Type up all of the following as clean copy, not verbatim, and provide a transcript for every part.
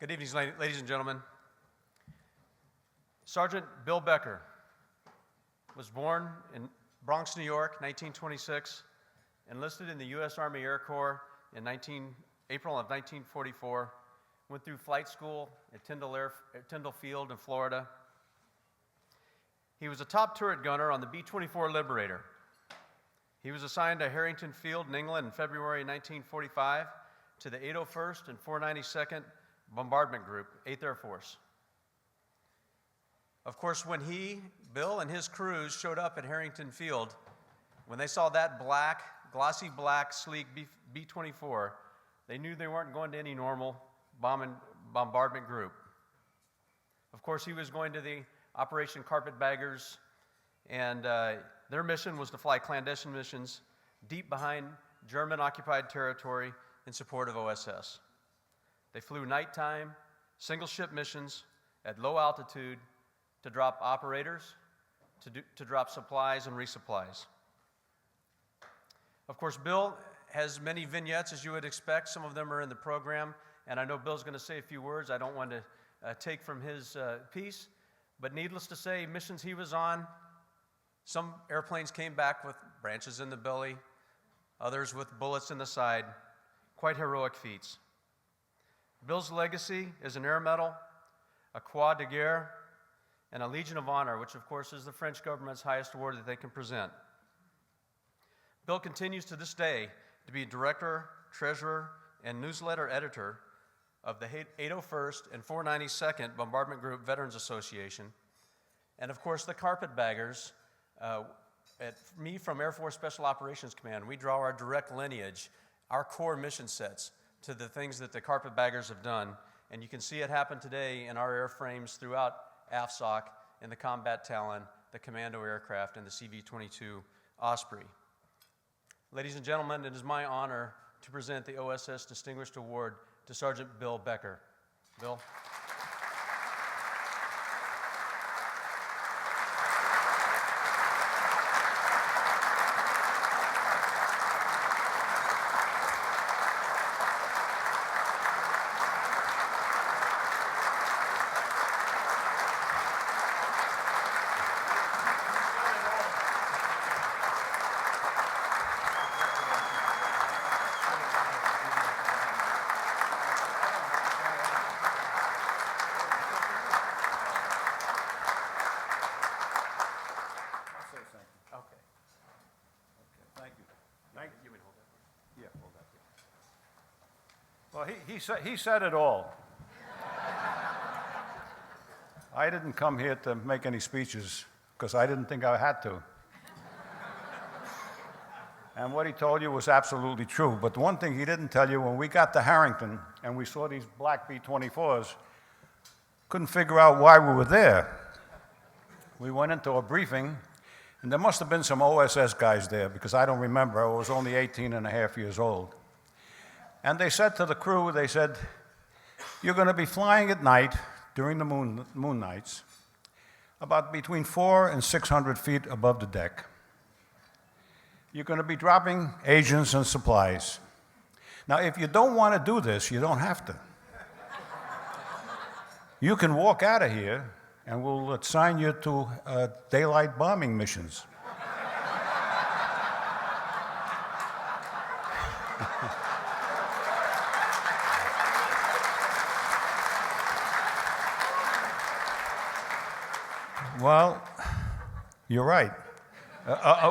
Good evening, ladies and gentlemen. Sergeant Bill Becker was born in Bronx, New York, 1926, enlisted in the U.S. Army Air Corps in April of 1944, went through flight school at Tyndall Field in Florida. He was a top turret gunner on the B-24 Liberator. He was assigned to Harrington Field in England in February 1945 to the 801st and 492nd Bombardment Group, 8th Air Force. Of course, when Bill and his crews showed up at Harrington Field, when they saw that glossy black, sleek B-24, they knew they weren't going to any normal bombardment group. Of course, he was going to the Operation Carpetbaggers, and their mission was to fly clandestine missions deep behind German-occupied territory in support of OSS. They flew nighttime, single-ship missions at low altitude to drop operators, to drop supplies and resupplies. Of course, Bill has many vignettes, as you would expect. Some of them are in the program, and I know Bill's going to say a few words. I don't want to take from his piece, but needless to say, missions he was on, some airplanes came back with branches in the belly, others with bullets in the side. Quite heroic feats. Bill's legacy is an Air Medal, a Croix de Guerre, and a Legion of Honor, which of course is the French government's highest award that they can present. Bill continues to this day to be director, treasurer, and newsletter editor of the 801st and 492nd Bombardment Group Veterans Association, and of course the Carpetbaggers. Me from Air Force Special Operations Command, we draw our direct lineage, our core mission sets, to the things that the Carpetbaggers have done, and you can see it happen today in our airframes throughout AFSOC, in the Combat Talon, the Commando aircraft, and the CV-22 Osprey. Ladies and gentlemen, it is my honor to present the OSS Distinguished Award to Sergeant Bill Becker. Bill. Well, he said it all. I didn't come here to make any speeches because I didn't think I had to. And what he told you was absolutely true. But the one thing he didn't tell you, when we got to Harrington and we saw these black B-24s, couldn't figure out why we were there. We went into a briefing, and there must have been some OSS guys there because I don't remember. I was only 18 and a half years old. And they said to the crew, they said, you're going to be flying at night during the moon nights, about between 400 and 600 feet above the deck. You're going to be dropping agents and supplies. Now, if you don't want to do this, you don't have to. You can walk out of here, and we'll assign you to daylight bombing missions. Well, you're right.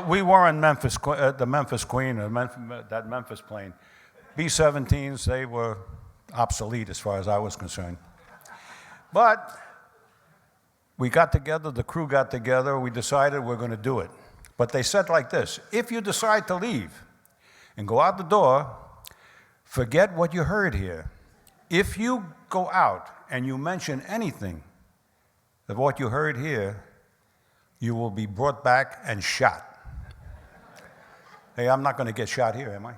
We were in Memphis, the Memphis Queen, that Memphis plane. B-17s, they were obsolete as far as I was concerned. But we got together, the crew got together, we decided we're going to do it. But they said like this, if you decide to leave and go out the door, forget what you heard here. If you go out and you mention anything of what you heard here, you will be brought back and shot. Hey, I'm not going to get shot here, am I?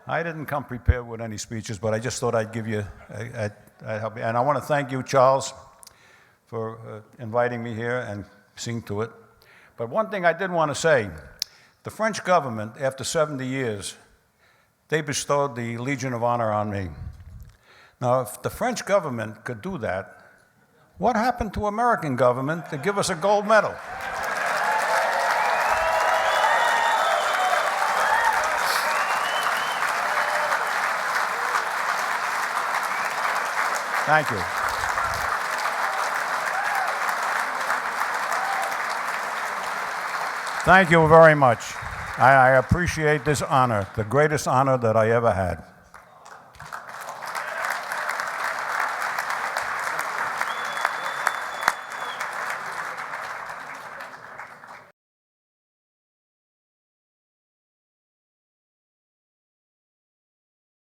I didn't come prepared with any speeches, but I just thought I'd give you a help. And I want to thank you, Charles, for inviting me here and seeing to it. But one thing I did want to say, the French government, after 70 years, they bestowed the Legion of Honor on me. Now, if the French government could do that, what happened to American government to give us a gold medal? Thank you. Thank you very much. I appreciate this honor, the greatest honor that I ever had.